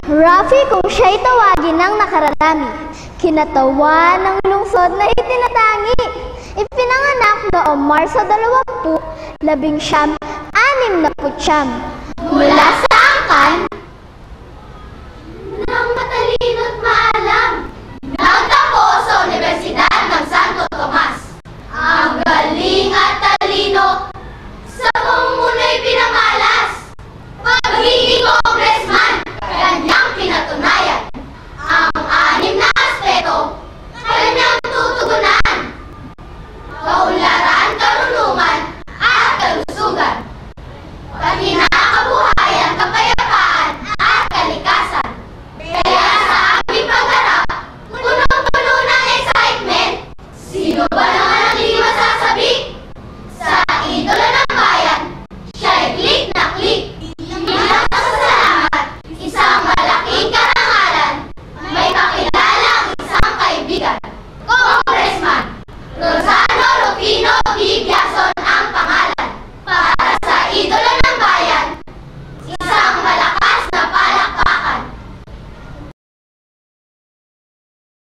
Rafi, kung siya'y tawagin ng nakararami, kinatawan ng lungsod na itinatangi. Ipinanganak noong Marso 20, 1969. Mula sa angkan ng matalino't maalam, nagtapos sa Universidad ng Santo Tomas. Ang galing at talino sa pamumunay pinamalas, pagiging congressman.